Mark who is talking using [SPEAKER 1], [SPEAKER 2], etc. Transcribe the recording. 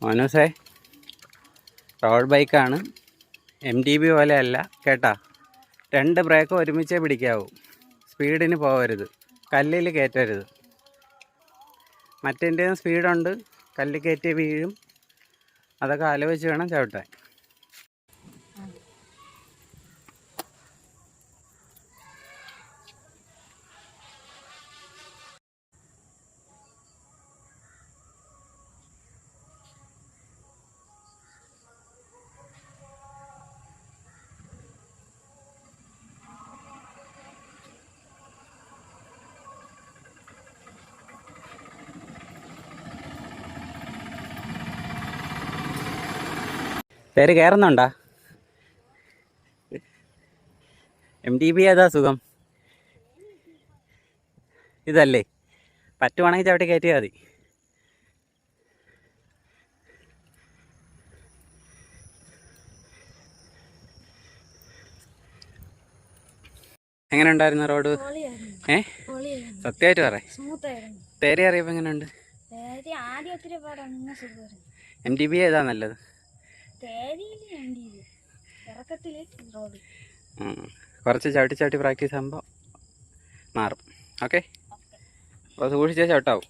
[SPEAKER 1] മോനൂസേ, road ബൈക്കാണ്, MTB പോലെയല്ല കേട്ടാ. 2 ബ്രേക്ക് ഒരുമിച്ചേ പിടിക്കാവൂ. സ്പീഡിന് പോകരുത്, കല്ലിൽ കയറ്റരുത്. മറ്റേൻ്റെയും സ്പീഡുണ്ട്, കല്ല് കയറ്റി വീഴും. അതൊക്കെ ആലോചിച്ച് വേണം ചവിട്ടാൻ. പേര് കയറുന്നുണ്ടോ? MTB ഏതാ സുഖം? ഇതല്ലേ? പറ്റുവാണെങ്കിൽ ചവിട്ടി കയറ്റിയാൽ മതി. എങ്ങനെ ഉണ്ടായിരുന്നു റോഡ്? സത്യമായിട്ട് പറ. തേരി അറിയപ്പോൾ എങ്ങനെയുണ്ട്? MTB ഏതാ നല്ലത്? കുറച്ച് ചവിട്ടി പ്രാക്ടീസ് ആകുമ്പോൾ മാറും. ഓക്കെ, അപ്പോൾ സൂക്ഷിച്ചാൽ ചവിട്ടാവും.